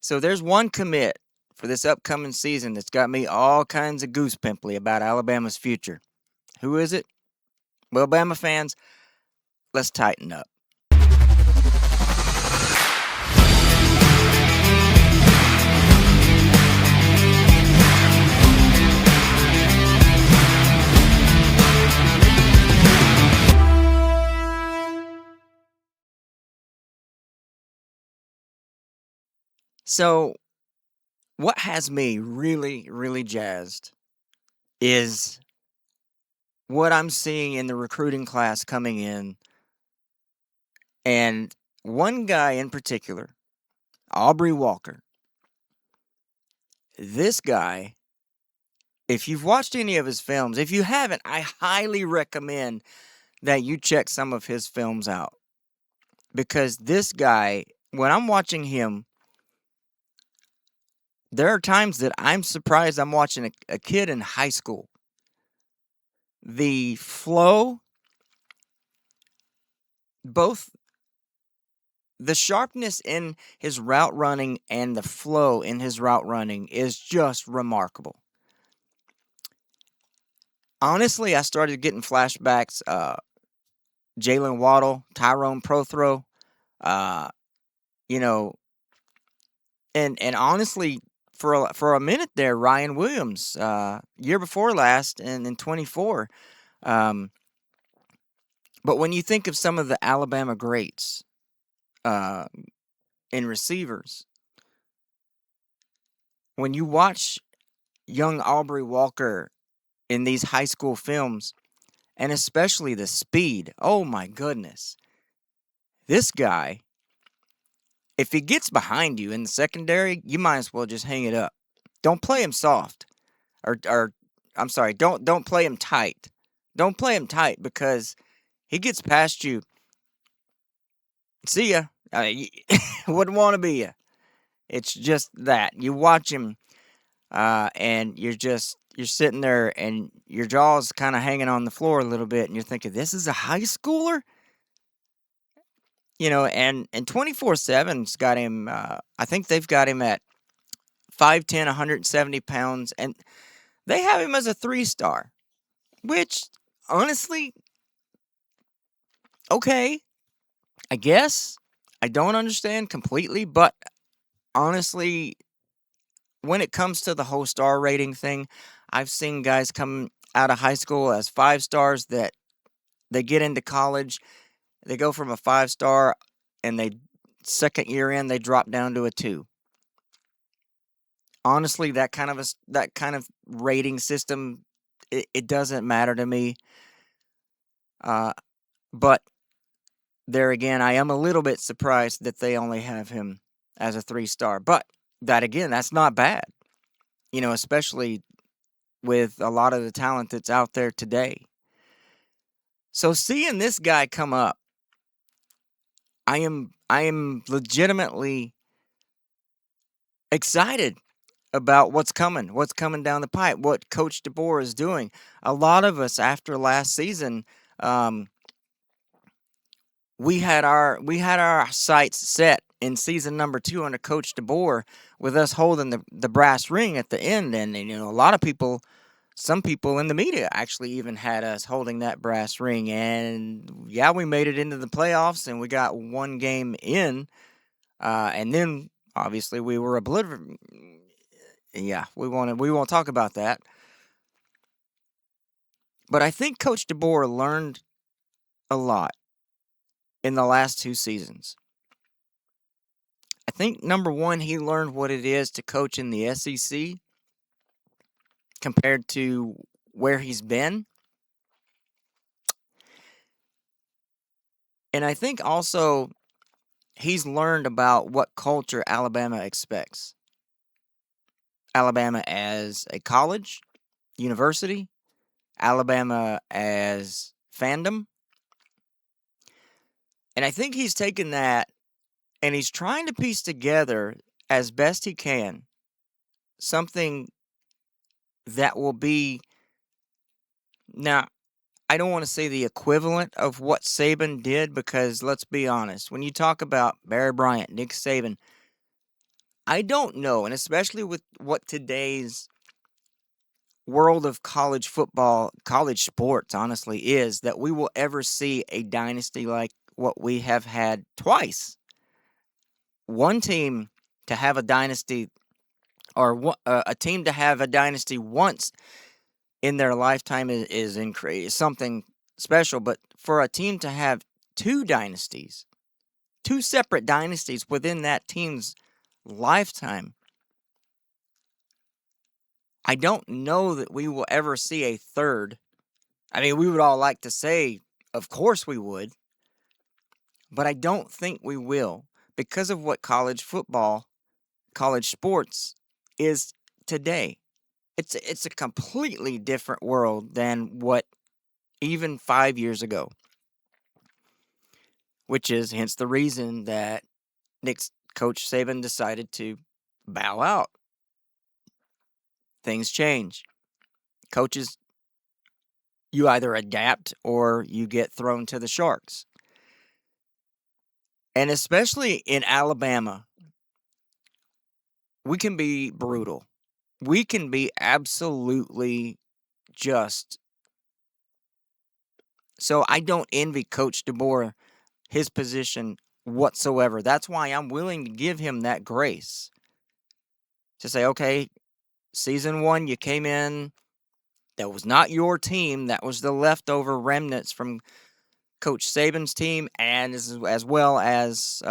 So there's one commit for this upcoming season that's got me all kinds of goose pimply about Alabama's future. Who is it? Well, Bama fans, let's tighten up. So, what has me really, really jazzed is what I'm seeing in the recruiting class coming in. And one guy in particular, Aubrey Walker. This guy, if you've watched any of his films, if you haven't, I highly recommend that you check some of his films out. Because this guy, when I'm watching him, there are times that I'm surprised I'm watching a kid in high school. The flow, both the sharpness in his route running and the flow in his route running is just remarkable. Honestly, I started getting flashbacks. Jalen Waddle, Tyrone Prothro, uh, you know, and honestly, for a minute there, Ryan Williams, year before last, and in 24. Um, but when you think of some of the Alabama greats uh, in receivers, when you watch young Aubrey Walker in these high school films, and especially the speed, oh my goodness, this guy, if he gets behind you in the secondary, you might as well just hang it up. Don't play him soft, or I'm sorry, don't play him tight. Don't play him tight because he gets past you. See ya. Wouldn't want to be ya. It's just that you watch him, and you're sitting there, and your jaw's kind of hanging on the floor a little bit, and you're thinking, this is a high schooler. And 24/7's got him. I think they've got him at 5'10", 170 pounds, and they have him as a 3-star, which honestly, okay, I guess I don't understand completely, but honestly, when it comes to the whole star rating thing, I've seen guys come out of high school as 5 stars that they get into college, they go from a 5-star, and they second year in they drop down to a 2. Honestly, that kind of rating system, it doesn't matter to me. But there again, I am a little bit surprised that they only have him as a 3-star. But that again, that's not bad. Especially with a lot of the talent that's out there today. So seeing this guy come up, I am legitimately excited about what's coming down the pipe, what Coach DeBoer is doing. A lot of us after last season, we had our sights set in season number 2 under Coach DeBoer, with us holding the brass ring at the end, and a lot of people, some people in the media actually even had us holding that brass ring, and yeah, we made it into the playoffs, and we got one game in, and then obviously we were obliterated. Yeah, we won't talk about that. But I think Coach DeBoer learned a lot in the last 2 seasons. I think number one, he learned what it is to coach in the SEC compared to where he's been. And I think also he's learned about what culture Alabama expects. Alabama as a college, university, Alabama as fandom. And I think he's taken that and he's trying to piece together as best he can something that will be, now, I don't want to say the equivalent of what Saban did, because let's be honest, when you talk about Barry Bryant, Nick Saban, I don't know, and especially with what today's world of college football, college sports, honestly, is, that we will ever see a dynasty like what we have had twice. One team to have a dynasty, or a team to have a dynasty once in their lifetime is something special. But for a team to have two dynasties, two separate dynasties within that team's lifetime, I don't know that we will ever see a third. I mean, we would all like to say, of course we would, but I don't think we will, because of what college football, college sports is today. It's a completely different world than what even 5 years ago, which is hence the reason that Nick's Coach Saban decided to bow out. Things change. Coaches, you either adapt or you get thrown to the sharks. And especially in Alabama, we can be brutal. We can be absolutely just. So I don't envy Coach DeBoer his position whatsoever. That's why I'm willing to give him that grace to say, okay, season 1, you came in. That was not your team. That was the leftover remnants from Coach Saban's team, and as well as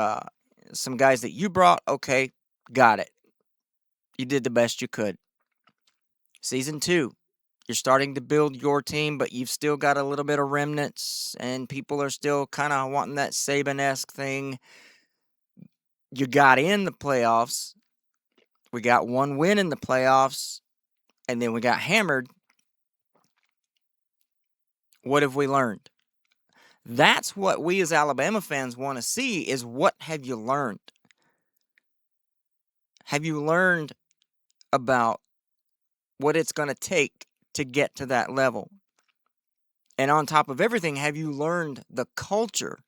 some guys that you brought. Okay, got it. You did the best you could. Season 2, you're starting to build your team, but you've still got a little bit of remnants, and people are still kind of wanting that Saban-esque thing. You got in the playoffs. We got one win in the playoffs, and then we got hammered. What have we learned? That's what we as Alabama fans want to see, is what have you learned? Have you learned about what it's going to take to get to that level? And on top of everything, have you learned the culture?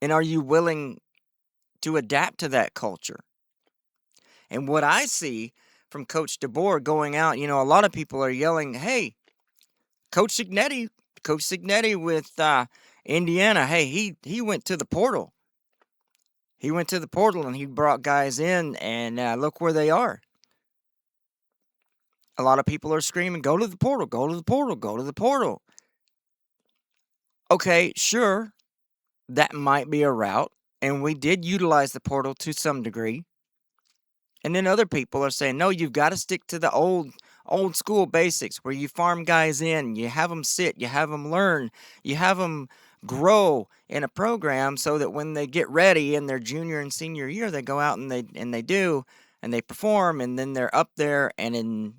And are you willing to adapt to that culture? And what I see from Coach DeBoer going out, a lot of people are yelling, hey, Coach Cignetti with Indiana, hey, he went to the portal. He went to the portal and he brought guys in, and look where they are. A lot of people are screaming, go to the portal, go to the portal, go to the portal. Okay, sure, that might be a route, and we did utilize the portal to some degree. And then other people are saying, no, you've got to stick to the old school basics, where you farm guys in, you have them sit, you have them learn, you have them grow in a program, so that when they get ready in their junior and senior year, they go out and they perform, and then they're up there, and then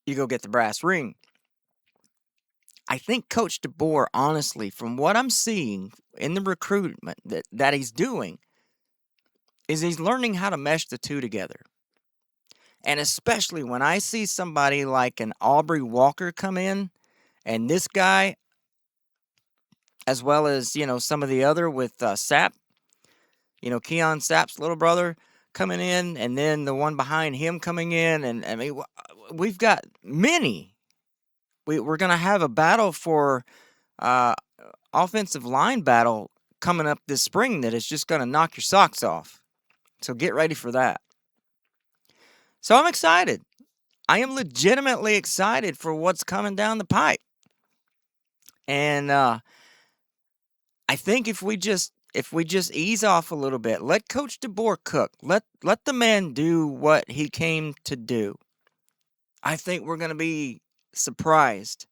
you go get the brass ring. I think Coach DeBoer, honestly, from what I'm seeing in the recruitment that he's doing, is he's learning how to mesh the two together. And especially when I see somebody like an Aubrey Walker come in, and this guy, as well as, some of the other with Sapp, Keon Sapp's little brother coming in, and then the one behind him coming in. And I mean, we've got many. We're going to have a battle for offensive line battle coming up this spring that is just going to knock your socks off. So get ready for that. So I'm excited. I am legitimately excited for what's coming down the pipe. And I think if we just ease off a little bit, let Coach DeBoer cook. Let the man do what he came to do. I think we're going to be surprised.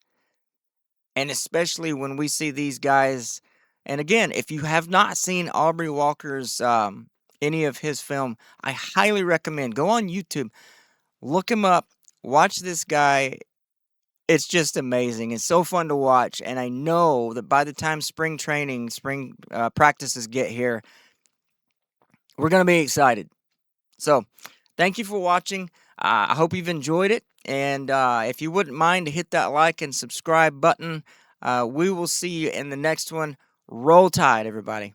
And especially when we see these guys. And again, if you have not seen Aubrey Walker's any of his film, I highly recommend. Go on YouTube, look him up, watch this guy. It's just amazing. It's so fun to watch. And I know that by the time spring practices get here, we're going to be excited. So thank you for watching. I hope you've enjoyed it. And if you wouldn't mind to hit that like and subscribe button, we will see you in the next one. Roll Tide, everybody.